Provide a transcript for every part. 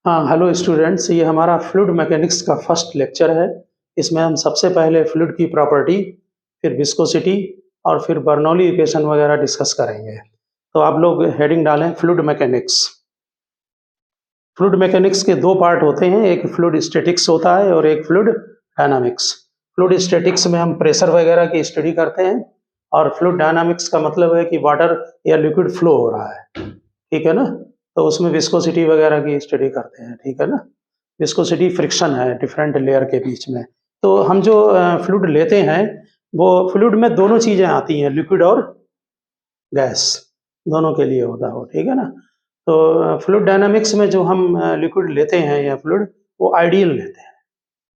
हाँ, hello students, ये हमारा फ्लूइड मैकेनिक्स का फर्स्ट लेक्चर है। इसमें हम सबसे पहले फ्लूइड की प्रॉपर्टी, फिर विस्कोसिटी और फिर बर्नौली इक्वेशन वगैरह डिस्कस करेंगे। तो आप लोग हेडिंग डालें फ्लूइड मैकेनिक्स। फ्लूइड मैकेनिक्स के दो पार्ट होते हैं, एक फ्लूइड स्टैटिक्स होता है और एक फ्लूइड डायनामिक्स। फ्लूइड स्टैटिक्स में हम प्रेशर वगैरह की स्टडी करते हैं और फ्लूइड डायनामिक्स का मतलब है कि वाटर या लिक्विड फ्लो हो रहा है, ठीक है ना। तो उसमें विस्कोसिटी वगैरह की स्टडी करते हैं, ठीक है ना। विस्कोसिटी फ्रिक्शन है डिफरेंट लेयर के बीच में। तो हम जो फ्लूइड लेते हैं वो फ्लूइड में दोनों चीज़ें आती हैं, लिक्विड और गैस, दोनों के लिए होता हो, ठीक है ना। तो फ्लूइड डायनामिक्स में जो हम लिक्विड लेते हैं या फ्लूइड, वो आइडियल लेते हैं,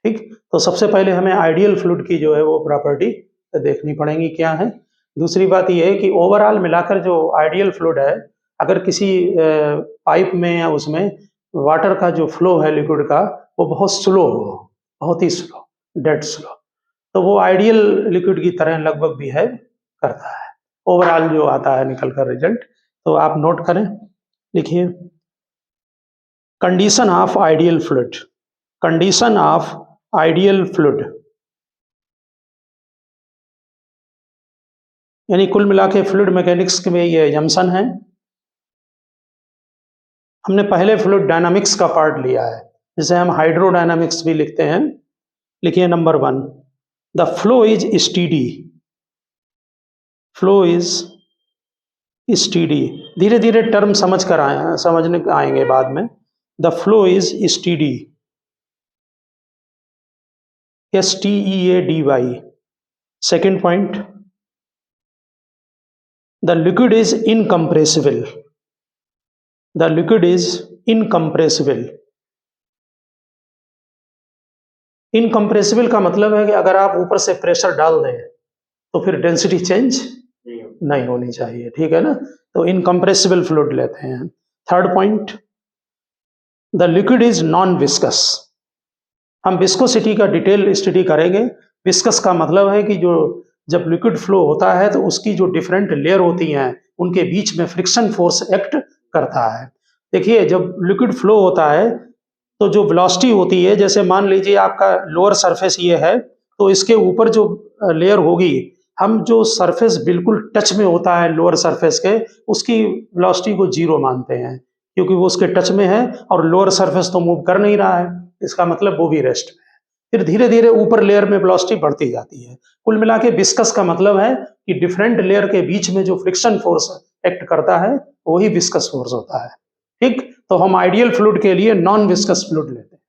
ठीक। तो सबसे पहले हमें आइडियल फ्लूइड की जो है वो प्रॉपर्टी देखनी पड़ेगी क्या है। दूसरी बात ये है कि ओवरऑल मिलाकर जो आइडियल फ्लूइड है, अगर किसी पाइप में या उसमें वाटर का जो फ्लो है लिक्विड का वो बहुत स्लो हो, बहुत ही स्लो, डेड स्लो, तो वो आइडियल लिक्विड की तरह लगभग बिहेव करता है, ओवरऑल जो आता है निकल कर रिजल्ट। तो आप नोट करें, लिखिए condition of ideal fluid. Condition of ideal fluid यानी कुल मिला के फ्लूइड मैकेनिक्स में ये एजम्पशन है। हमने पहले फ्लूइड डायनामिक्स का पार्ट लिया है, जिसे हम हाइड्रोडायनामिक्स भी लिखते हैं। लिखिए number 1, the flow is steady. Flow is steady. धीरे धीरे टर्म समझ कर समझने आएंगे बाद में। The flow is steady, STEADY। Second point, the liquid is incompressible. The liquid is incompressible. Incompressible का मतलब है कि अगर आप ऊपर से प्रेशर डाल दें तो फिर डेंसिटी चेंज नहीं होनी चाहिए, ठीक है ना। तो इनकम्प्रेसिबल फ्लूइड लेते हैं। Third point, the liquid is non viscous. हम विस्कोसिटी का डिटेल स्टडी करेंगे। विस्कस का मतलब है कि जो जब लिक्विड फ्लो होता है तो उसकी जो डिफरेंट लेयर होती हैं उनके बीच में फ्रिक्शन फोर्स एक्ट करता है। देखिए, जब लिक्विड फ्लो होता है तो जो वेलोसिटी होती है, जैसे मान लीजिए आपका लोअर सरफेस ये है, तो इसके ऊपर जो लेयर होगी, हम जो सरफेस बिल्कुल टच में होता है लोअर सरफेस के, उसकी वेलोसिटी को जीरो मानते हैं, क्योंकि वो उसके टच में है और लोअर सरफेस तो मूव कर नहीं रहा है, इसका मतलब वो भी रेस्ट में है। फिर धीरे धीरे ऊपर लेयर में वेलोसिटी बढ़ती जाती है। कुल मिला के विस्कस का मतलब है कि डिफरेंट लेयर के बीच में जो फ्रिक्शन फोर्स एक्ट करता है वही विस्कस फोर्स होता है, ठीक। तो हम आइडियल फ्लूइड के लिए नॉन विस्कस फ्लूइड लेते हैं,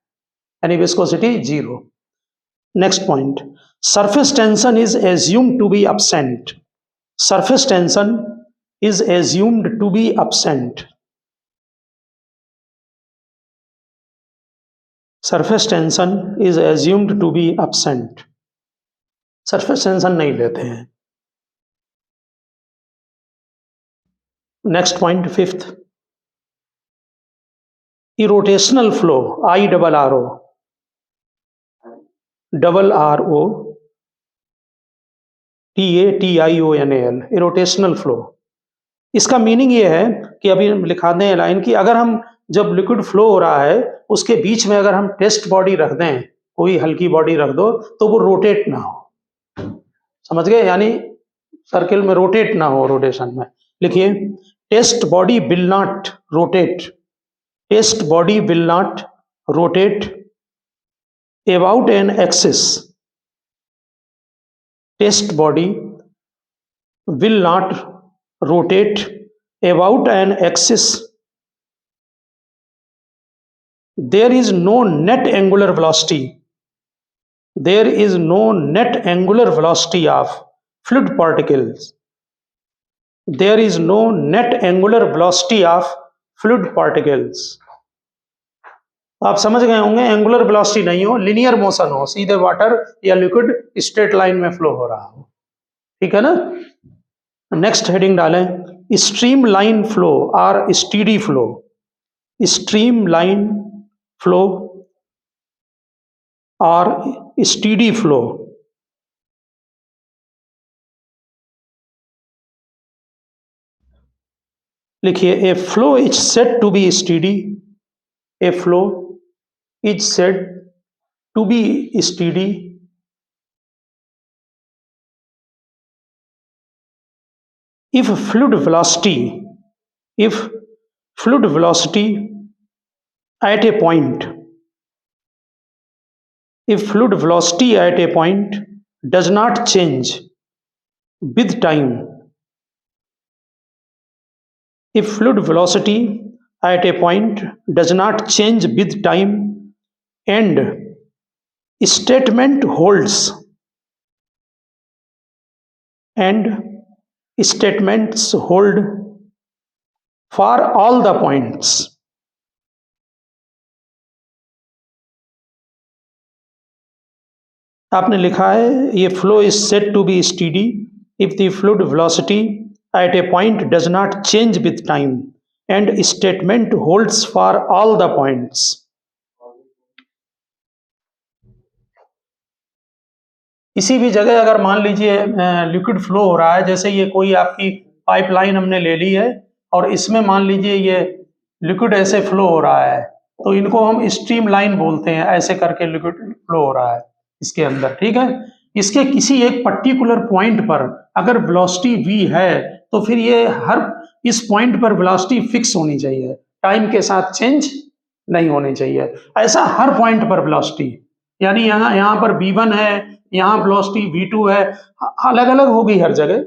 यानी viscosity zero. Next point, surface tension is assumed to be absent। Surface tension is assumed to be absent। Surface tension is assumed to be absent। Surface tension नहीं लेते हैं। Next point, fifth, irrotational flow, IRRO, TATIONAL, irrotational flow. इसका meaning ये है कि अभी हम लिखा दें लाइन की, अगर हम जब लिक्विड फ्लो हो रहा है उसके बीच में अगर हम टेस्ट बॉडी रख दें, कोई हल्की बॉडी रख दो, तो वो रोटेट ना हो, समझ गए, यानी सर्किल में रोटेट ना हो, रोटेशन में। लिखिए, test body will not rotate. Test body will not rotate about an axis. Test body will not rotate about an axis. There is no net angular velocity. There is no net angular velocity of fluid particles. There is no net angular velocity of fluid particles. आप समझ गए होंगे, angular velocity नहीं हो, linear motion हो, सीधे water या liquid straight line में फ्लो हो रहा हो, ठीक है ना। नेक्स्ट हेडिंग डालें, स्ट्रीम लाइन फ्लो और steady flow. Streamline flow और स्टीडी फ्लो। लिखिए, a flow is said to be steady. A flow is said to be steady if fluid velocity at a point does not change with time. If fluid velocity at a point does not change with time and statement holds and statements hold for all the points. आपने लिखा है ये flow is said to be steady if the fluid velocity at a point does not change with time and statement holds for all the points. किसी भी जगह अगर मान लीजिए लिक्विड फ्लो हो रहा है, जैसे ये कोई आपकी पाइपलाइन हमने ले ली है और इसमें मान लीजिए ये लिक्विड ऐसे फ्लो हो रहा है, तो इनको हम स्ट्रीम लाइन बोलते हैं. ऐसे करके लिक्विड फ्लो हो रहा है इसके अंदर, ठीक है. इसके किसी एक पर्टिकुलर पॉइंट पर अगर वेलोसिटी v है तो फिर ये हर इस पॉइंट पर वेलोसिटी फिक्स होनी चाहिए, टाइम के साथ चेंज नहीं होनी चाहिए. ऐसा हर पॉइंट पर वेलोसिटी, यानी यहाँ पर v1 है, यहाँ वेलोसिटी v2 है, अलग अलग होगी हर जगह,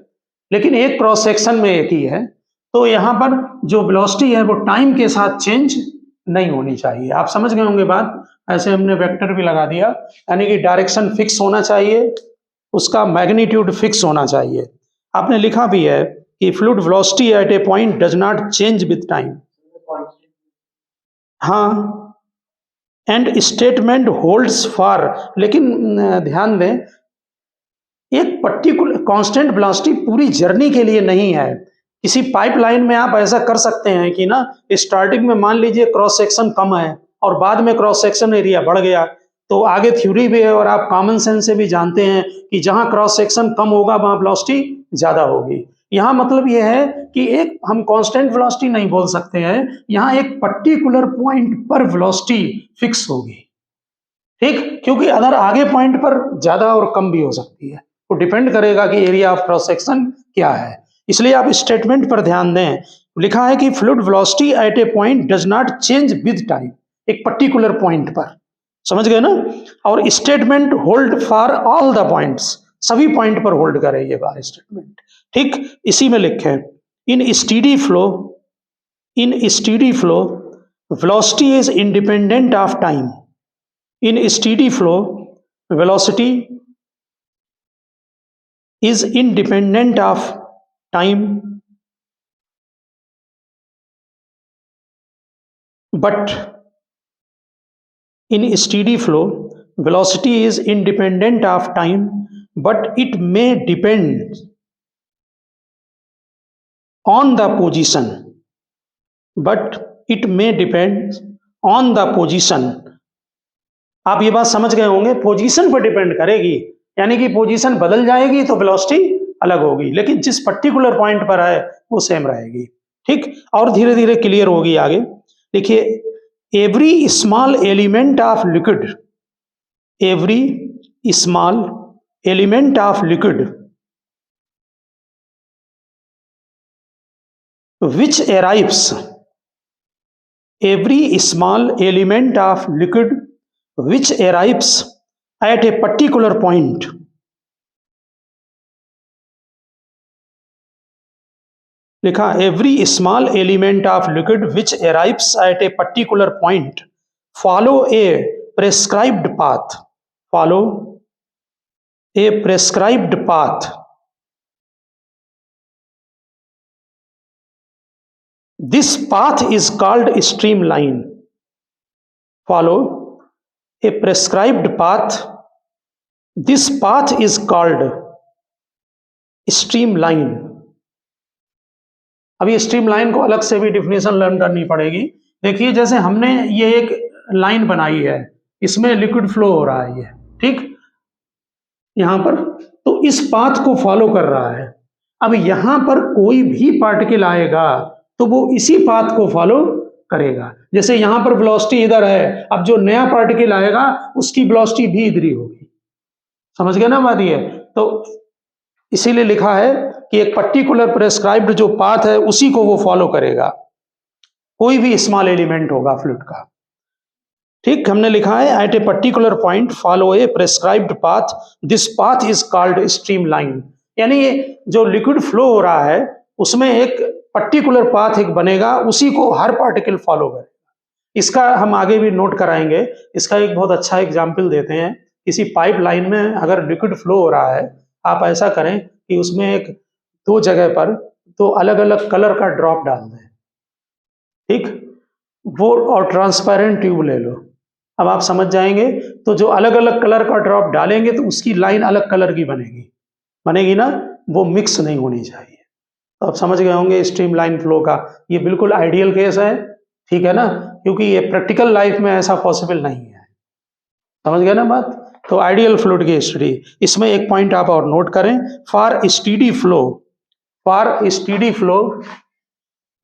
लेकिन एक क्रॉस सेक्शन में एक ही है. तो यहाँ पर जो वेलोसिटी है वो टाइम के साथ चेंज नहीं होनी चाहिए. आप समझ गए होंगे बात. ऐसे हमने वेक्टर भी लगा दिया, यानी कि डायरेक्शन फिक्स होना चाहिए, उसका मैग्नीट्यूड फिक्स होना चाहिए. आपने लिखा भी है कि fluid velocity at a point does not change with time. हाँ, एंड स्टेटमेंट होल्ड्स फॉर, लेकिन ध्यान दें एक पर्टिकुलर कांस्टेंट वेलोसिटी पूरी जर्नी के लिए नहीं है. किसी पाइपलाइन में आप ऐसा कर सकते हैं कि ना स्टार्टिंग में मान लीजिए क्रॉस सेक्शन कम है और बाद में क्रॉस सेक्शन एरिया बढ़ गया, तो आगे थ्योरी भी है और आप कॉमन सेंस से भी जानते हैं कि जहां क्रॉस सेक्शन कम होगा वहां वेलोसिटी ज्यादा होगी. यहाँ मतलब यह है कि एक हम कांस्टेंट वेलोसिटी नहीं बोल सकते हैं, यहाँ एक पर्टिकुलर पॉइंट पर वेलोसिटी फिक्स होगी, ठीक. क्योंकि अदर आगे पॉइंट पर ज्यादा और कम भी हो सकती है, वो डिपेंड करेगा कि एरिया ऑफ क्रॉस सेक्शन क्या है. इसलिए आप स्टेटमेंट पर ध्यान दें. लिखा है कि fluid velocity at a point does not change with time, एक पर्टिकुलर पॉइंट पर, समझ गए ना. और statement hold for all the points, सभी पॉइंट पर होल्ड करे ये बार स्टेटमेंट, ठीक. इसी में लिखे in steady flow velocity is independent of time. In steady flow velocity is independent of time, but in steady flow velocity is independent of time, but it may depend on the position, आप ये बात समझ गए होंगे, position पर depend करेगी, यानी कि पोजीशन बदल जाएगी तो वेलोसिटी अलग होगी, लेकिन जिस पर्टिकुलर पॉइंट पर है वो सेम रहेगी, ठीक. और धीरे धीरे क्लियर होगी आगे. देखिए every small element of liquid which arrives at a particular point लिखा every small element of liquid which arrives eight a particular point follow a prescribed path. This path is called streamline. Follow a prescribed path, this path is called streamline. अभी streamline को अलग से भी definition learn करनी पड़ेगी. देखिए जैसे हमने ये एक लाइन बनाई है, इसमें लिक्विड फ्लो हो रहा है ये, ठीक, यहां पर, तो इस पाथ को फॉलो कर रहा है. अब यहां पर कोई भी पार्टिकल आएगा तो वो इसी पाथ को फॉलो करेगा। जैसे यहाँ पर वेलोसिटी इधर है, अब जो नया पार्टिकल आएगा उसकी वेलोसिटी भी इधर ही होगी। समझ गए ना बात ये? तो इसीलिए लिखा है कि एक पर्टिकुलर प्रेस्क्राइब्ड जो पाथ है उसी को वो फॉलो करेगा, कोई भी स्मॉल एलिमेंट होगा फ्लूइड का। ठीक, हमने लिखा है at a particular point follow a prescribed path, this path is called streamline. यानी जो लिक्विड फ्लो हो रहा है उसमें एक पर्टिकुलर पाथ एक बनेगा, उसी को हर पार्टिकल फॉलो करेगा। इसका हम आगे भी नोट कराएंगे। इसका एक बहुत अच्छा एग्जाम्पल देते हैं। किसी पाइप लाइन में अगर लिक्विड फ्लो हो रहा है, आप ऐसा करें कि उसमें एक दो जगह पर तो अलग अलग कलर का ड्रॉप डाल दें। ठीक, वो और ट्रांसपेरेंट ट्यूब ले लो। अब आप समझ जाएंगे, तो जो अलग अलग कलर का ड्रॉप डालेंगे तो उसकी लाइन अलग कलर की बनेगी ना, वो मिक्स नहीं होनी चाहिए। तो आप समझ गए होंगे स्ट्रीम लाइन फ्लो का ये बिल्कुल आइडियल केस है। ठीक है ना, क्योंकि ये प्रैक्टिकल लाइफ में ऐसा पॉसिबल नहीं है। समझ गए ना बात? तो आइडियल फ्लूइड की स्टडी, इसमें एक पॉइंट आप और नोट करें, for steady flow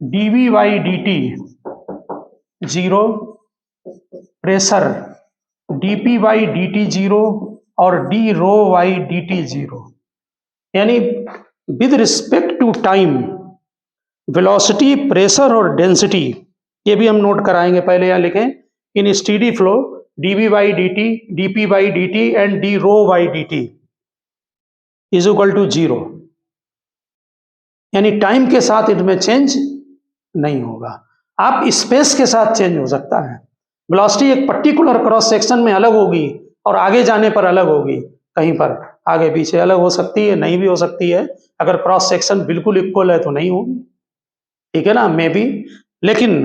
dV by dt zero, pressure dP by dt zero और d rho by dt zero. यानी with respect to time velocity, pressure और डेंसिटी, ये भी हम नोट कराएंगे। पहले यहां लिखें, in steady flow dV by dt, dP by dt and d rho by dt is equal to zero. यानी टाइम के साथ इनमें चेंज नहीं होगा। आप स्पेस के साथ चेंज हो सकता है। वेलोसिटी एक पर्टिकुलर क्रॉस सेक्शन में अलग होगी और आगे जाने पर अलग होगी, कहीं पर आगे पीछे अलग हो सकती है, नहीं भी हो सकती है। अगर क्रॉस सेक्शन बिल्कुल इक्वल है तो नहीं होगी, ठीक है ना, मे बी। लेकिन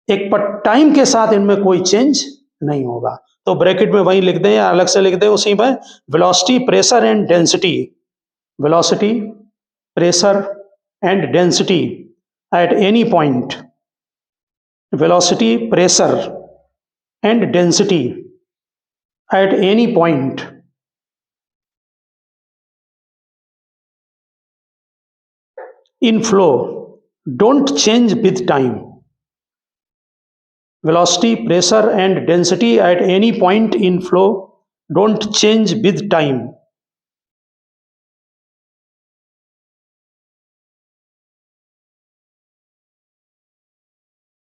एक टाइम के साथ इनमें कोई चेंज नहीं होगा। तो ब्रैकेट में वही लिख दें या अलग से लिख दें उसी में, velocity, pressure and density, velocity, pressure and density at any point, velocity, pressure and density at any point in flow don't change with time. Velocity, pressure and density at any point in flow don't change with time.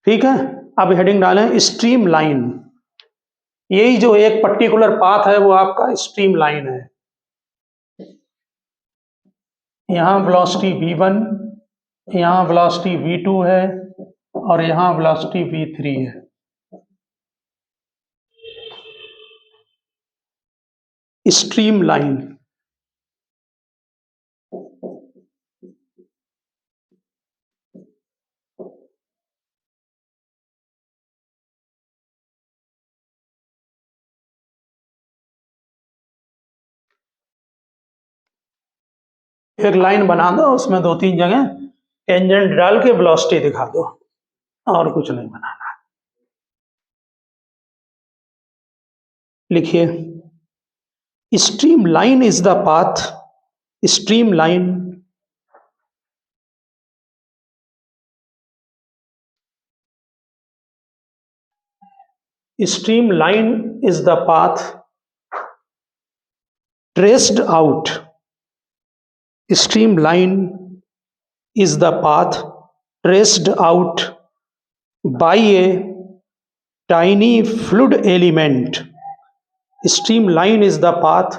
ठीक है, अब heading डालें stream line. यही जो एक particular path है वो आपका स्ट्रीम लाइन है। यहाँ वेलोसिटी v1, यहाँ वेलोसिटी v2 है और यहाँ वेलोसिटी v3 है। स्ट्रीम लाइन, एक लाइन बना दो, उसमें दो तीन जगह टेंजेंट डाल के वेलोसिटी दिखा दो, और कुछ नहीं बनाना। लिखिए, stream line is the path, stream line is the path traced out. Streamline is the path traced out by a tiny fluid element. Streamline is the path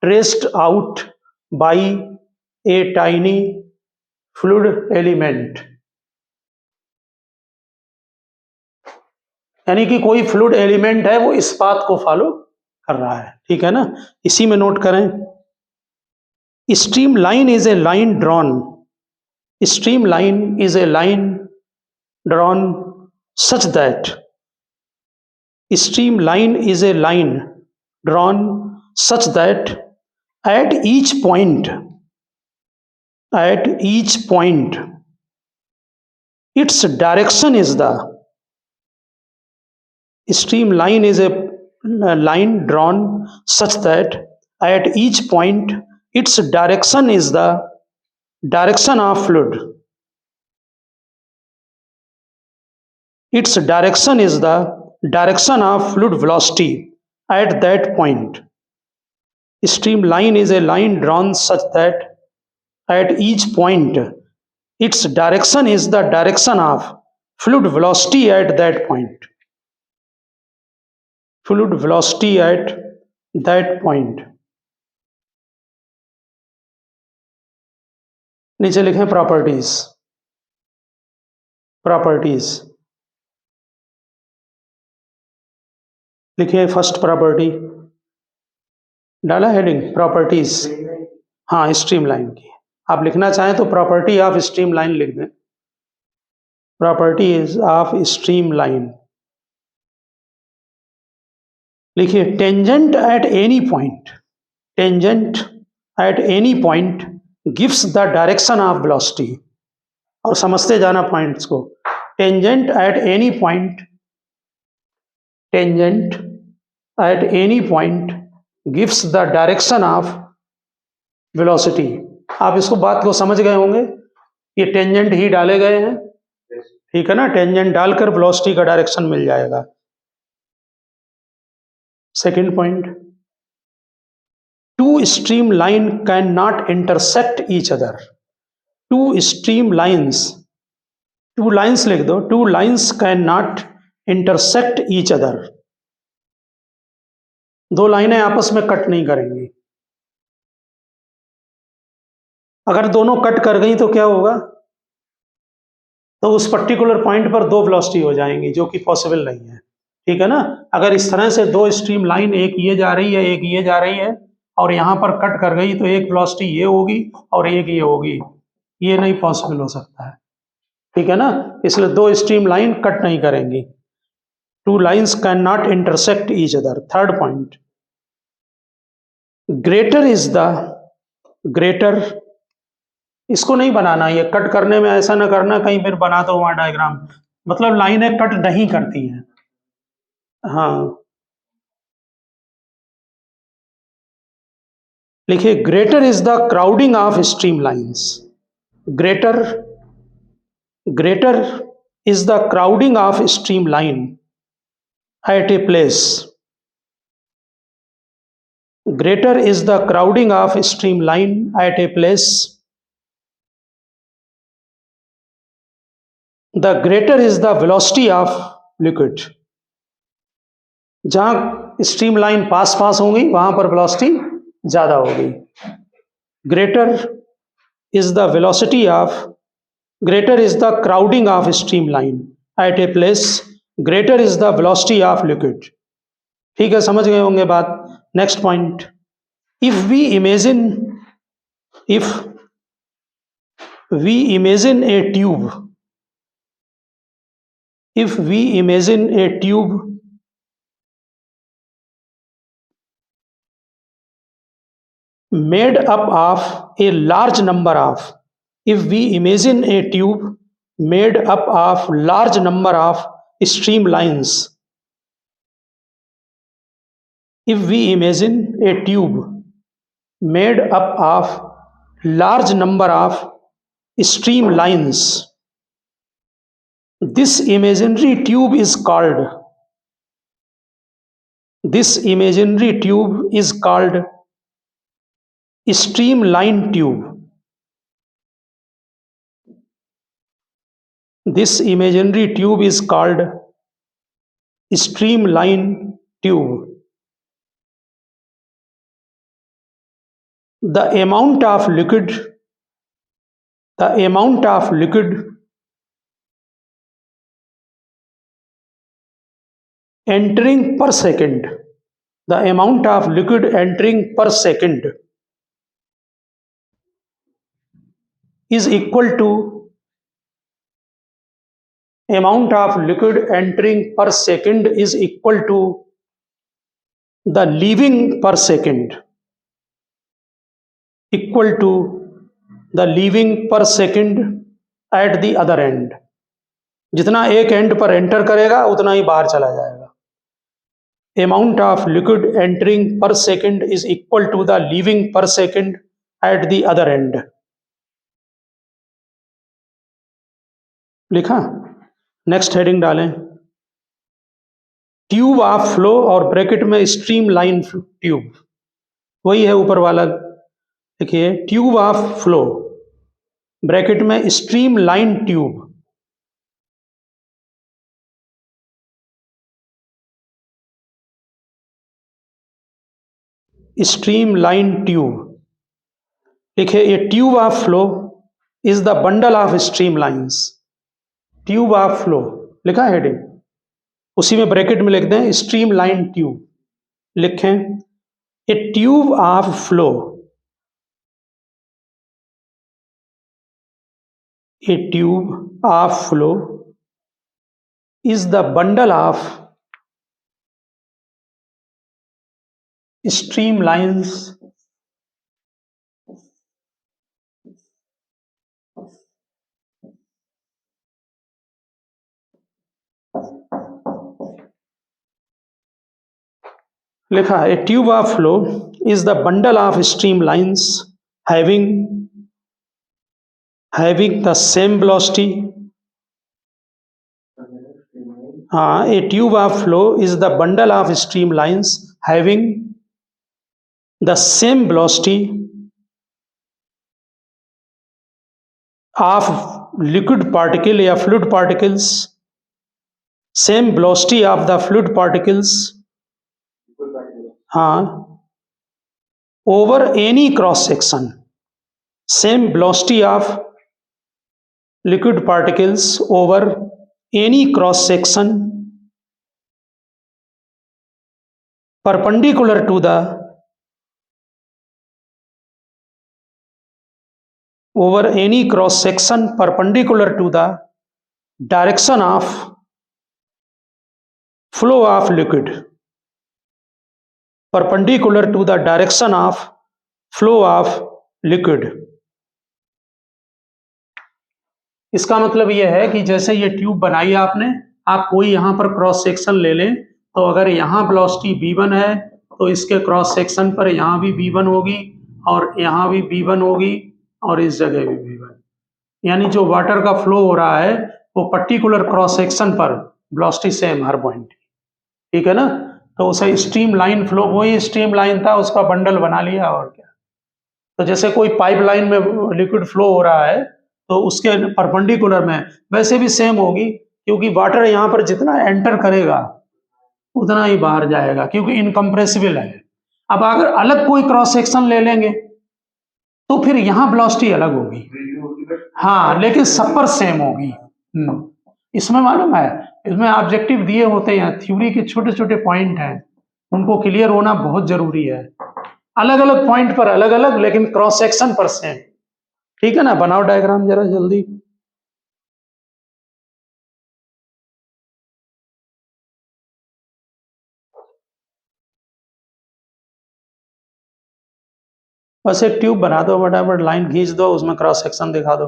traced out by a tiny fluid element. यानी कि कोई fluid element है वो इस path को follow कर रहा है। ठीक है ना, इसी में नोट करें, stream line is a line drawn, stream line is a line drawn such that, stream line is a line drawn such that at each point its direction is the, streamline is a line drawn such that at each point its direction is the direction of fluid. its direction is the direction of fluid velocity at that point. Streamline is a line drawn such that at each point its direction is the direction of fluid velocity at that point. Fluid velocity at that point. नीचे लिखें properties. Properties लिखिए. First property डाला heading properties. हाँ, streamline की. आप लिखना चाहें तो प्रॉपर्टी ऑफ स्ट्रीमलाइन लिख दें. प्रॉपर्टीज ऑफ स्ट्रीमलाइन लिखिए. Tangent at any point. Tangent at any point gives the direction of velocity. और समझते जाना पॉइंट्स को. Tangent at any point. Tangent at any point gives the direction of velocity. आप इसको बात को समझ गए होंगे. ये टेंजेंट ही डाले गए हैं, ठीक है ना. टेंजेंट डालकर वेलोसिटी का डायरेक्शन मिल जाएगा. Second point, two streamline cannot intersect each other. Two streamlines, two lines लिख दो. Two lines cannot intersect each other. दो लाइनें आपस में कट नहीं करेंगी. अगर दोनों कट कर गई तो क्या होगा? तो उस पर्टिकुलर पॉइंट पर दो वेलोसिटी हो जाएंगी, जो कि पॉसिबल नहीं है, ठीक है ना. अगर इस तरह से दो स्ट्रीम लाइन, एक ये जा रही है, एक ये जा रही है, और यहां पर कट कर गई, तो एक वेलोसिटी ये होगी और एक ये होगी. ये नहीं पॉसिबल हो सकता है, ठीक है ना. इसलिए दो स्ट्रीम लाइन कट नहीं करेंगी. Two lines can not intersect each other. Third point, greater is the greater. इसको नहीं बनाना, ये कट करने में ऐसा ना करना कहीं फिर बना दो वहां डायग्राम. मतलब लाइनें कट नहीं करती हैं. हाँ, लिखिए. Greater is the crowding of stream lines. Greater is the crowding of stream line at a place. Greater is the crowding of stream line at a place. The greater is the velocity of liquid. जहां stream line पास होंगी वहां पर velocity ज्यादा होगी. Greater is the velocity of, greater is the crowding of stream line at a place. Greater is the velocity of liquid. ठीक है, समझ गए होंगे बात. Next point, if we imagine a tube, if we imagine a tube made up of a large number of, if we imagine a tube made up of large number of streamlines, if we imagine a tube made up of large number of streamlines, this imaginary tube is called, this imaginary tube is called streamline tube. This imaginary tube is called streamline tube. The amount of liquid entering per second, the amount of liquid entering per second is equal to, amount of liquid entering per second is equal to the leaving per second, equal to the leaving per second at the other end. जितना एक and पर enter करेगा उतना ही बाहर चला जाएगा. Amount of liquid entering per second is equal to the leaving per second at the other end. लिखा. Next heading डालें, ट्यूब ऑफ फ्लो और ब्रैकेट में स्ट्रीम लाइन ट्यूब, वही है ऊपर वाला। देखिए, ट्यूब ऑफ फ्लो ब्रैकेट में streamline tube, streamline tube लिखे। A tube of flow is the bundle of streamlines. Tube of flow लिखा है हेडिंग, उसी में ब्रैकेट में लिख दें स्ट्रीम लाइन ट्यूब, लिखें ए tube of flow, A tube of flow is the bundle of stream lines लिखा है। ए tube of flow is the bundle of stream lines having the same velocity. A tube of flow is the bundle of streamlines having the same velocity of liquid particle या fluid particles, same velocity of the fluid particles over any cross section, same velocity of liquid particles over any cross section perpendicular to the direction of flow of liquid, perpendicular to the direction of flow of liquid। इसका मतलब यह है कि जैसे ये tube बनाई आपने, आप कोई यहाँ पर क्रॉस सेक्शन ले लें, तो अगर यहाँ वेलोसिटी v1 है तो इसके क्रॉस सेक्शन पर यहाँ भी v1 होगी और यहाँ भी v1 होगी और इस जगह भी v1, यानी जो वाटर का फ्लो हो रहा है वो पर्टिकुलर क्रॉस सेक्शन पर वेलोसिटी सेम हर पॉइंट, ठीक है ना। तो उसे स्ट्रीम लाइन फ्लो, वही स्ट्रीम लाइन था, उसका बंडल बना लिया और क्या। तो जैसे कोई पाइपलाइन में लिक्विड फ्लो हो रहा है तो उसके परपेंडिकुलर में वैसे भी सेम होगी, क्योंकि वाटर यहाँ पर जितना एंटर करेगा उतना ही बाहर जाएगा, क्योंकि इनकम्प्रेसिबल है। अब अगर अलग कोई क्रॉस सेक्शन ले लेंगे तो फिर यहाँ वेलोसिटी अलग होगी, हाँ, लेकिन सब पर सेम होगी। इसमें मालूम है, इसमें ऑब्जेक्टिव दिए होते हैं, थ्योरी के छोटे छोटे पॉइंट हैं, उनको क्लियर होना बहुत जरूरी है। अलग अलग पॉइंट पर अलग अलग, लेकिन क्रॉस सेक्शन पर सेम, ठीक है ना। बनाओ डायग्राम जरा जल्दी। बस एक ट्यूब बना दो, फटाफट लाइन खींच दो, उसमें क्रॉस सेक्शन दिखा दो।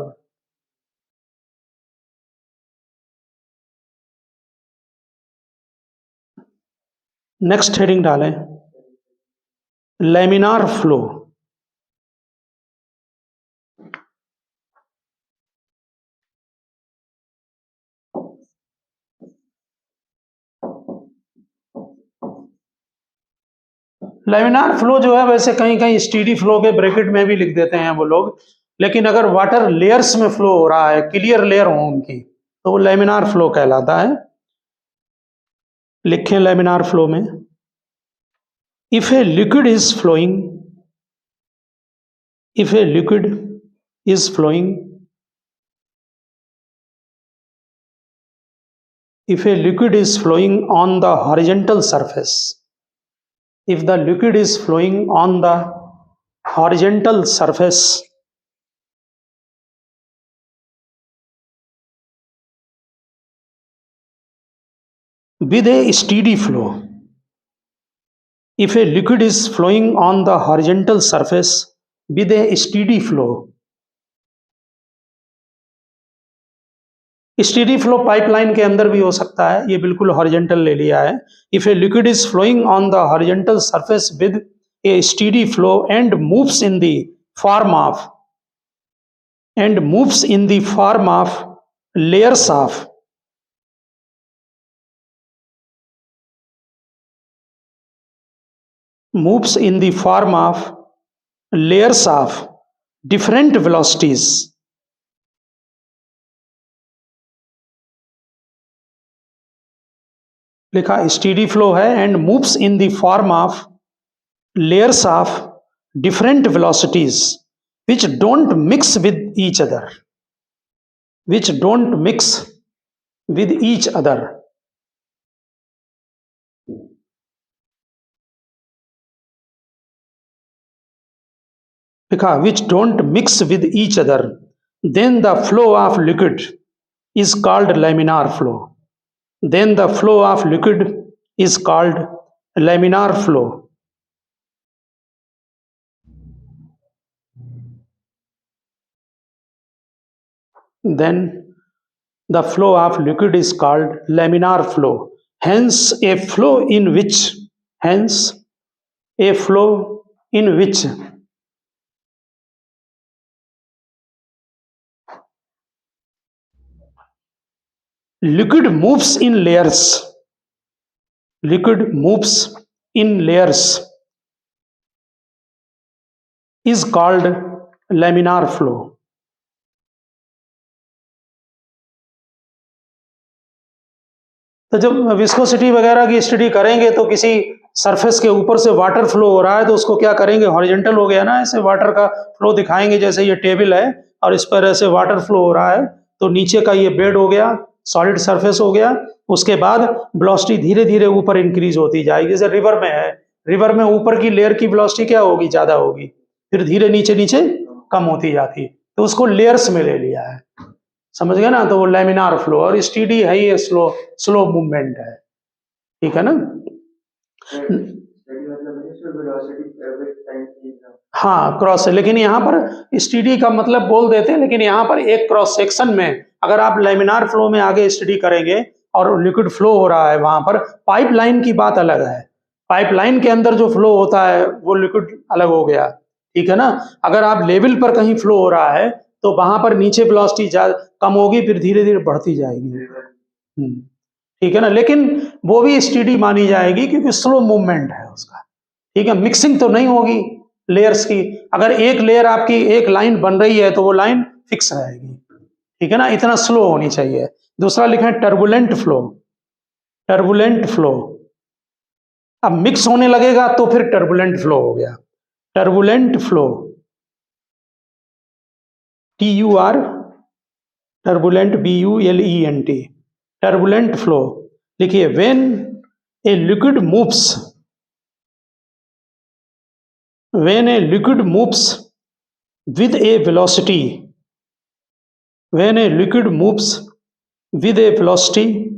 नेक्स्ट हेडिंग डालें, लैमिनार फ्लो। लैमिनार फ्लो जो है वैसे कहीं कहीं स्टीडी फ्लो के ब्रैकेट में भी लिख देते हैं वो लोग, लेकिन अगर वाटर लेयर्स में फ्लो हो रहा है, क्लियर लेयर हो उनकी, तो वो लैमिनार फ्लो कहलाता है। लिखें लैमिनार फ्लो में, if a liquid is flowing, if a liquid is flowing on the horizontal surface, if the liquid is flowing on the horizontal surface with a steady flow, if a liquid is flowing on the horizontal surface with a steady flow, steady flow pipeline के अंदर भी हो सकता है, ये बिल्कुल horizontal ले लिया है। If a liquid is flowing on the horizontal surface with a steady flow and moves in the form of layers of moves in the form of layers of different velocities. लिखा steady flow है and moves in the form of layers of different velocities which don't mix with each other, which don't mix with each other. लिखा which don't mix with each other, then the flow of liquid is called laminar flow. Then the flow of liquid is called laminar flow. Then the flow of liquid is called laminar flow. Hence a flow in which liquid moves in layers is called laminar flow. तो जब viscosity वगैरह की study करेंगे तो किसी surface के ऊपर से वाटर फ्लो हो रहा है तो उसको क्या करेंगे, हॉरिजॉन्टल हो गया ना, ऐसे वाटर का फ्लो दिखाएंगे, जैसे ये टेबल है और इस पर ऐसे वाटर फ्लो हो रहा है तो नीचे का ये बेड हो गया, सॉलिड सरफेस हो गया, उसके बाद वेलोसिटी धीरे धीरे ऊपर इंक्रीज होती जाएगी। जैसे रिवर में है, रिवर में ऊपर की लेयर की वेलोसिटी क्या होगी, ज्यादा होगी, फिर धीरे नीचे नीचे कम होती जाती, तो उसको लेयर्स में ले लिया है, समझ गए ना। तो वो लैमिनार फ्लो और स्टीडी है, ये स्लो मूवमेंट है, ठीक है ना। हाँ क्रॉस है, लेकिन यहाँ पर स्टीडी का मतलब बोल देते हैं, लेकिन यहाँ पर एक क्रॉस सेक्शन में अगर आप लैमिनार फ्लो में आगे स्टडी करेंगे और लिक्विड फ्लो हो रहा है, वहां पर पाइपलाइन की बात अलग है, पाइपलाइन के अंदर जो फ्लो होता है वो लिक्विड अलग हो गया, ठीक है ना। अगर आप लेवल पर कहीं फ्लो हो रहा है तो वहां पर नीचे वेलोसिटी कम होगी, फिर धीरे धीरे बढ़ती जाएगी, ठीक है ना। लेकिन वो भी स्टीडी मानी जाएगी क्योंकि स्लो मूवमेंट है उसका, ठीक है। मिक्सिंग तो नहीं होगी लेयर्स की, अगर एक लेयर आपकी एक लाइन बन रही है तो वो लाइन फिक्स रहेगी, ठीक है ना, इतना स्लो होनी चाहिए। दूसरा लिखा है टर्बुलेंट फ्लो, टर्बुलेंट फ्लो, अब मिक्स होने लगेगा तो फिर टर्बुलेंट फ्लो हो गया, turbulent flow, TUR, turbulent BULENT, turbulent flow. लिखिए when a liquid moves, when a liquid moves with a velocity, when a liquid moves with a velocity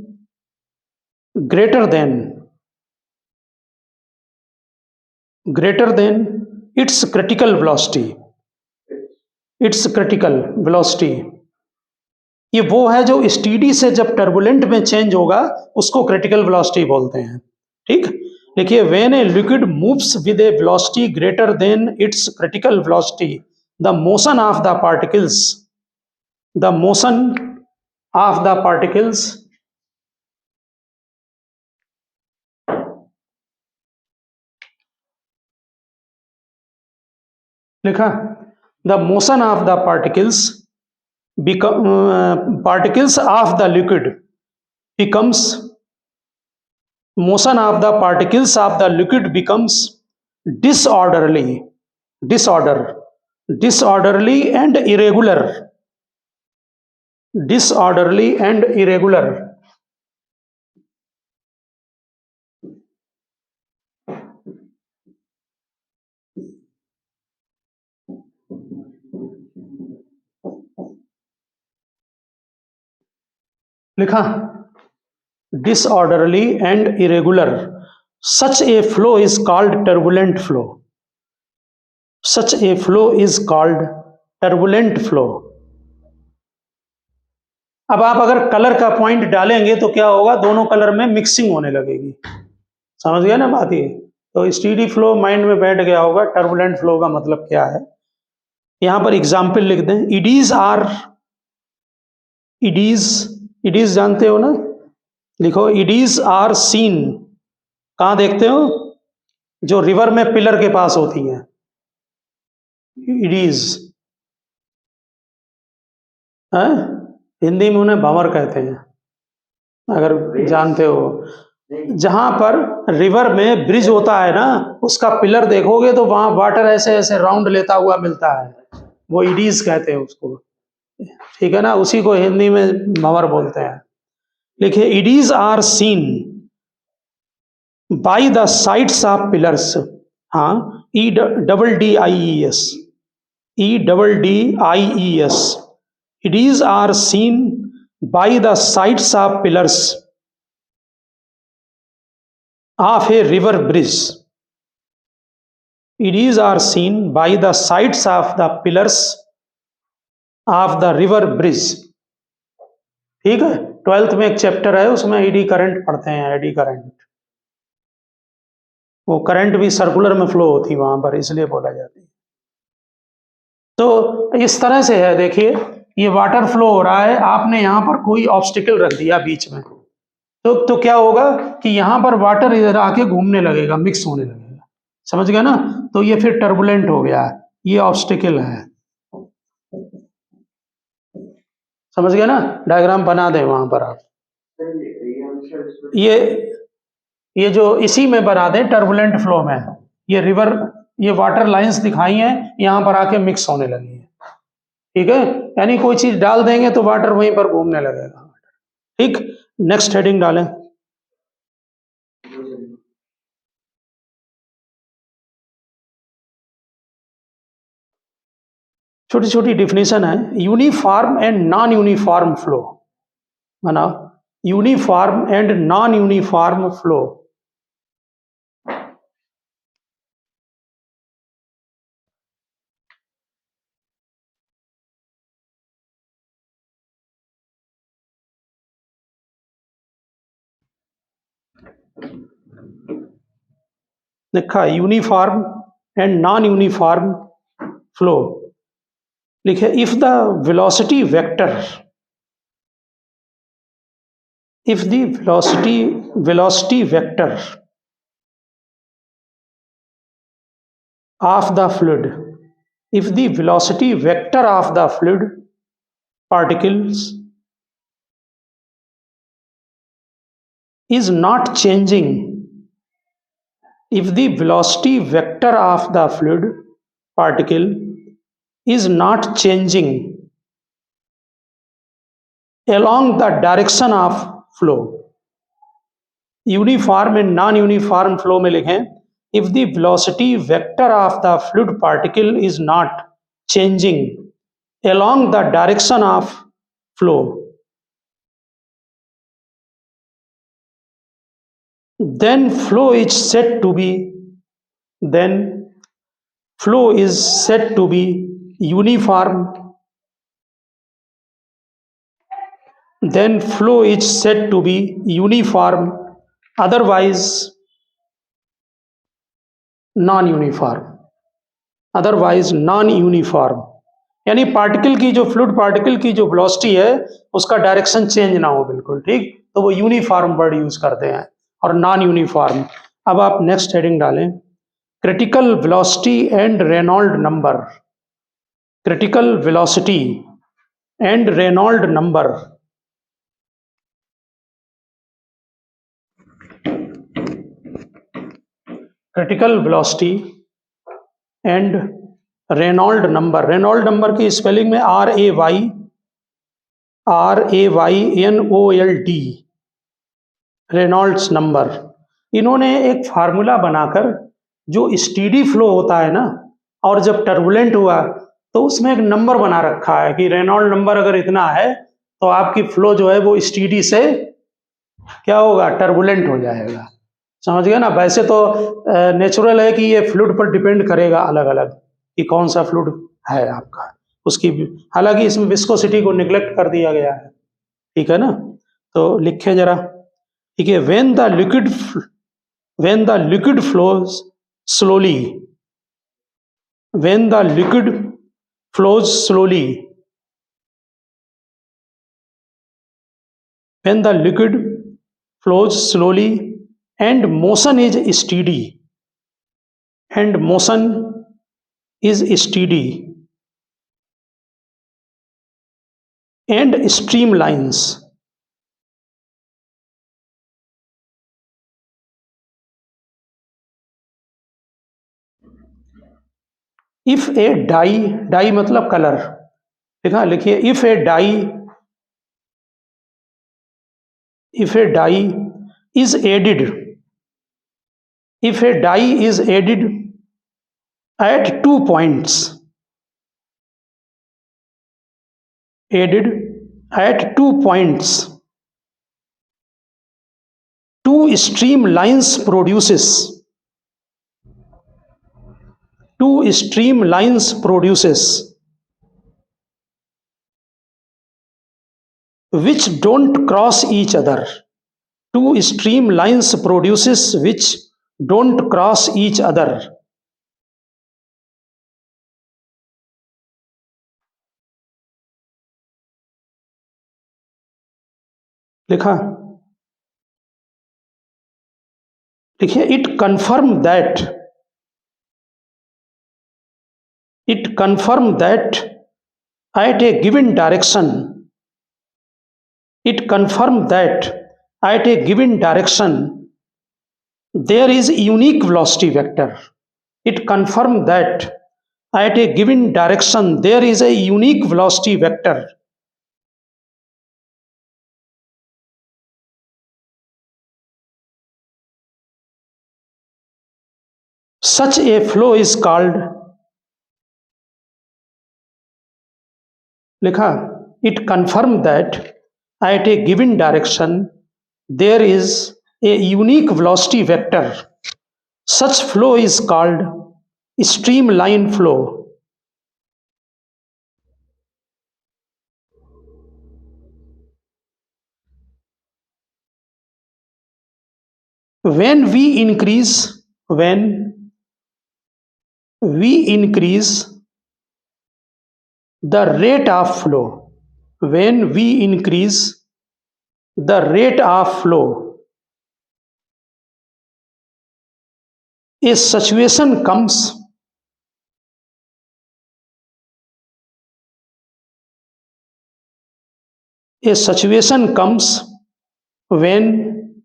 greater than its critical velocity, ये वो है जो steady से जब turbulent में change होगा उसको क्रिटिकल वेलोसिटी बोलते हैं, ठीक। देखिए when a liquid moves with a velocity greater than its critical velocity, the motion of the particles लिखा, the motion of the particles of the liquid becomes, motion of the particles of the liquid becomes disorderly and irregular, लिखा disorderly and irregular, such a flow is called turbulent flow, such a flow is called turbulent flow। अब आप अगर colour का point डालेंगे तो क्या होगा, दोनों कलर में मिक्सिंग होने लगेगी, समझ गया ना बात ये। तो स्टीडी फ्लो माइंड में बैठ गया होगा, टर्बुलेंट फ्लो का मतलब क्या है। यहां पर एग्जाम्पल लिख दें, इडीज जानते हो ना, लिखो इडीज आर सीन, कहां देखते हो, जो रिवर में पिलर के पास होती हैं, इडीज है, हिंदी में उन्हें भंवर कहते हैं, अगर जानते हो। जहां पर रिवर में ब्रिज होता है ना, उसका पिलर देखोगे तो वहां वाटर ऐसे ऐसे राउंड लेता हुआ मिलता है, वो इडीज कहते हैं उसको, ठीक है ना, उसी को हिंदी में भंवर बोलते हैं। लिखिए, eddies are seen by the sides of pillars, हाँ, E double D I E S, E double D I E S, eddies are seen by the sides of pillars of a river bridge. Eddies are seen by the sides of the pillars of the river bridge. ठीक है, 12th में एक chapter है, उसमें eddy current पढ़ते हैं, eddy current, वो current भी सर्कुलर में फ्लो होती है वहां पर, इसलिए बोला जाती है। तो इस तरह से है, देखिए ये वाटर फ्लो हो रहा है, आपने यहाँ पर कोई ऑब्स्टिकल रख दिया बीच में, तो क्या होगा कि यहां पर वाटर इधर आके घूमने लगेगा, मिक्स होने लगेगा, समझ गया ना, तो ये फिर टर्बुलेंट हो गया, ये ऑब्स्टिकल है, समझ गया ना, डायग्राम बना दे वहां पर आप, ये जो इसी में बना दें टर्बुलेंट फ्लो में, ये रिवर, ये वाटर लाइंस दिखाई हैं, यहां पर आके मिक्स होने लगी है, ठीक है, यानी कोई चीज डाल देंगे तो वाटर वहीं पर घूमने लगेगा, ठीक। नेक्स्ट हेडिंग डालें, छोटी छोटी डिफिनेशन है। Uniform and non uniform flow, बनाओ, uniform and non uniform flow. लिखा uniform and non uniform flow. लिखे, if the velocity vector, if the velocity vector of the fluid, if the velocity vector of the fluid particles is not changing, if the velocity vector of the fluid particle is not changing along the direction of flow, uniform and non uniform flow में लिखें, if the velocity vector of the fluid particle is not changing along the direction of flow, then flow is said to be uniform, then flow is said to be uniform, otherwise non-uniform, otherwise non-uniform, यानी particle की जो fluid particle की जो velocity है उसका direction change ना हो बिल्कुल, ठीक, तो वो यूनिफॉर्म वर्ड यूज करते हैं, और नॉन यूनिफॉर्म। अब आप नेक्स्ट हेडिंग डालें, critical velocity and Reynold number, critical velocity and Reynold number. Critical velocity and Reynold number, Reynold number की स्पेलिंग में RAYNOLD, रेनॉल्ड्स नंबर। इन्होंने एक फार्मूला बनाकर जो स्टीडी फ्लो होता है ना, और जब टर्बुलेंट हुआ तो उसमें एक नंबर बना रखा है कि रेनॉल्ड नंबर अगर इतना है तो आपकी फ्लो जो है वो स्टीडी से क्या होगा, टर्बुलेंट हो जाएगा, समझ गए ना। वैसे तो नेचुरल है कि ये फ्लूइड पर डिपेंड करेगा अलग अलग कि कौन सा फ्लूइड है आपका, उसकी, हालांकि इसमें विस्कोसिटी को निग्लेक्ट कर दिया गया है, ठीक है ना। तो लिखे जरा, ठीक है, when the liquid flows slowly, when the liquid flows slowly, when the liquid flows slowly and motion is steady, and motion is steady and streamlines. If a die मतलब कलर, लिखा लिखिए if a die is added if a die is added at 2 points, added at 2 points, two streamlines produces which don't cross each other. Two streamlines produces which don't cross each other. लिखा, लिखिए it confirm that at a given direction it confirm that at a given direction there is a unique velocity vector. It confirm that at a given direction there is a unique velocity vector. Such a flow is called, लिखा, it confirm that at a given direction there is a unique velocity vector. Such flow is called streamline flow. When we increase the rate of flow, when we increase the rate of flow, a situation comes when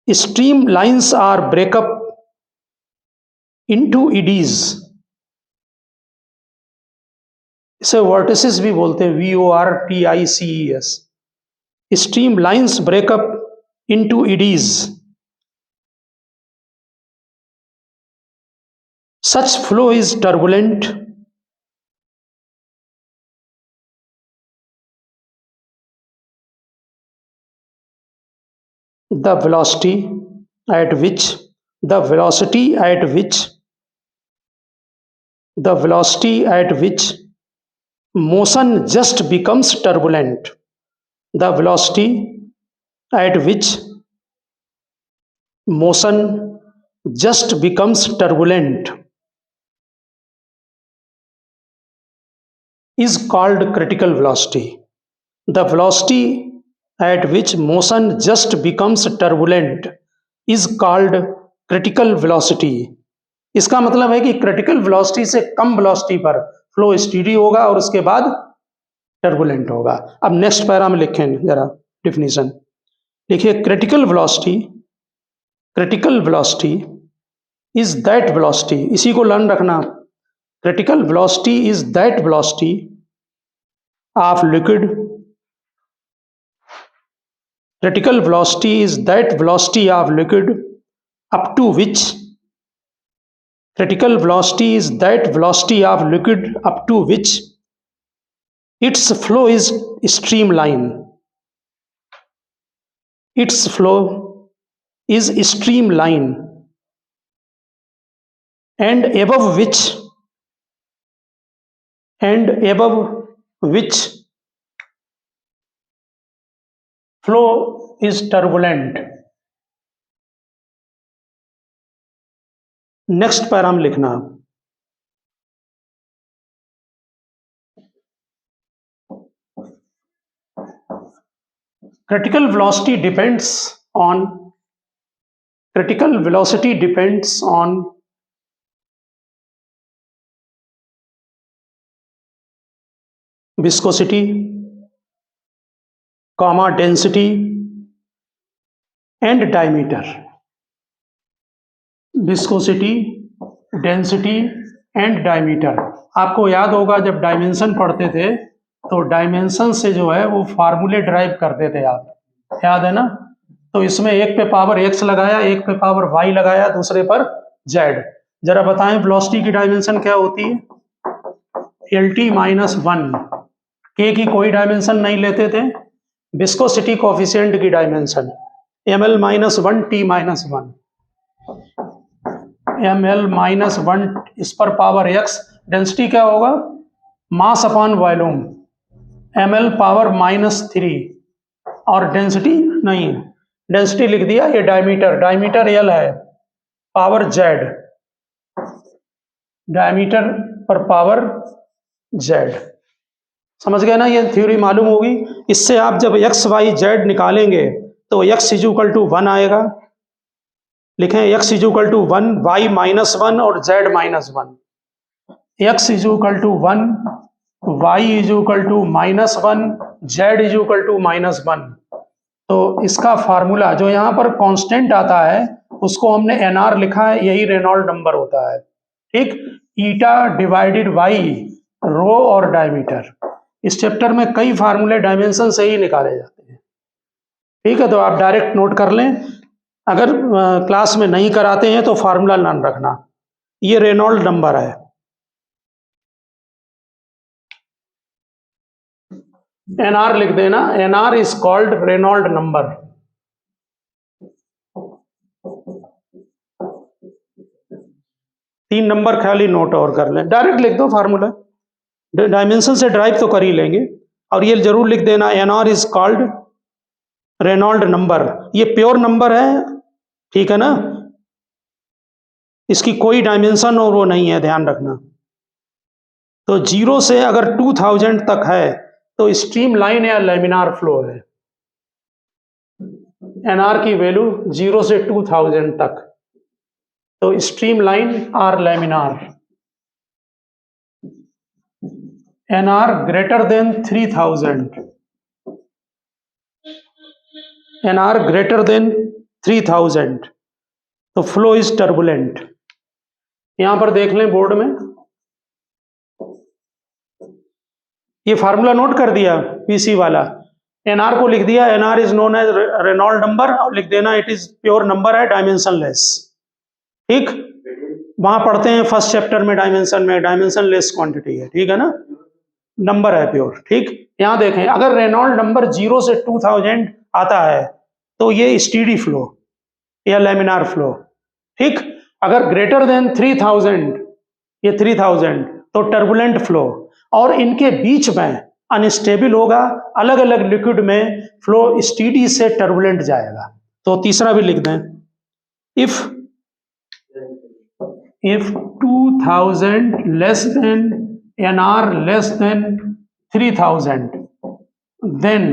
streamlines are break up into eddies. इसे vertices भी बोलते हैं, VORTICES. Streamlines break up into eddies. Such flow is turbulent. The velocity at which motion just becomes turbulent. The velocity at which motion just becomes turbulent is called critical velocity. The velocity at which motion just becomes turbulent is called critical velocity. इसका मतलब है कि critical velocity से कम velocity पर flow steady होगा और उसके बाद टर्बुलेंट होगा. अब नेक्स्ट पैरा में लिखें जरा डिफिनीशन. लिखिए, critical velocity is that velocity, इसी को लर्न रखना. Critical velocity is that velocity of liquid. Critical velocity is that velocity of liquid up to which its flow is streamline. Its flow is streamline, and above which flow is turbulent. Next para में लिखना, critical velocity depends on critical velocity depends on viscosity, comma density and diameter. Viscosity, density and diameter. आपको याद होगा जब dimension पढ़ते थे तो dimension से जो है वो फार्मूले ड्राइव करते थे आप, याद है ना? तो इसमें एक पे पावर x लगाया, एक पे पावर y लगाया, दूसरे पर z। जरा बताएं वेलोसिटी की डायमेंशन क्या होती है? LT माइनस 1, k की कोई डायमेंशन नहीं लेते थे। विस्कोसिटी कोफिशिएंट की dimension ml minus 1 t minus 1, ml minus 1 इस पर पावर x। डेंसिटी क्या होगा? Mass upon volume, ml power minus 3 और डेंसिटी नहीं, डेंसिटी लिख दिया। ये डायमीटर, डायमीटर L है, पावर Z, डायमीटर पर पावर Z। समझ गए ना? ये थ्योरी मालूम होगी। इससे आप जब x y z निकालेंगे तो x इज इक्वल टू 1 आएगा। लिखें x is equal to 1, y minus 1 और z minus 1। x is equal to 1, y is equal to minus 1, z is equal to minus 1। तो इसका फार्मूला जो यहाँ पर कांस्टेंट आता है उसको हमने nr लिखा है, यही रेनॉल्ड नंबर होता है, ठीक? ईटा डिवाइडेड बाई रो और डायमीटर। इस चैप्टर में कई फार्मूले डायमेंशन से ही निकाले जाते हैं, ठीक है? तो आप डायरेक्ट नोट कर लें। अगर क्लास में नहीं कराते हैं तो फार्मूला न रखना। ये रेनॉल्ड नंबर है। एनआर लिख देना, NR is called Reynold number. तीन नंबर खाली नोट और कर लें, डायरेक्ट लिख दो फार्मूला, डायमेंशन से ड्राइव तो कर ही लेंगे। और ये जरूर लिख देना, NR is called Reynold number. ये प्योर नंबर है, ठीक है ना? इसकी कोई डायमेंशन और वो नहीं है, ध्यान रखना। तो 0 से अगर 2000 तक है तो स्ट्रीम लाइन या लैमिनार फ्लो है। एनआर की वैल्यू 0 से 2000 तक, तो streamline or laminar. NR greater than 3000, NR greater than 3000 तो फ्लो इज टर्बुलेंट। यहां पर देख लें बोर्ड में, ये फार्मूला नोट कर दिया पीसी वाला। एनआर को लिख दिया, NR is known as Reynold number, और लिख देना इट इज प्योर नंबर है, डायमेंशन लेस, ठीक? वहां पढ़ते हैं फर्स्ट चैप्टर में डायमेंशन में, डायमेंशन लेस क्वांटिटी है, ठीक है ना? नंबर है प्योर, ठीक? यहां देखें, अगर रेनॉल्ड नंबर 0 से 2000 आता है तो ये स्टीडी फ्लो या लैमिनार फ्लो, ठीक? अगर ग्रेटर देन 3000, ये 3000 तो टर्बुलेंट फ्लो, और इनके बीच में अनस्टेबल होगा। अलग अलग लिक्विड में फ्लो स्टीडी से टर्बुलेंट जाएगा। तो तीसरा भी लिख दें, if 2000 less than NR less than 3000 then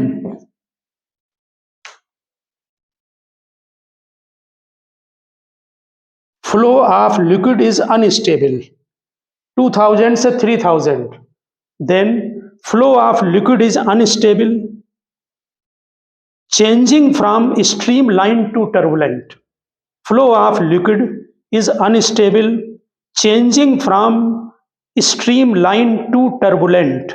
flow of liquid is unstable। 2000 से 3000 then flow of liquid is unstable, changing from streamline to turbulent। flow of liquid is unstable, changing from streamline to turbulent।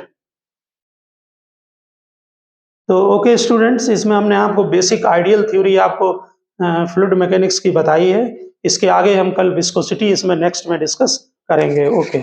तो okay students, इसमें हमने आपको basic ideal theory आपको fluid mechanics की बताई है। इसके आगे हम कल विस्कोसिटी इसमें नेक्स्ट में डिस्कस करेंगे। ओके।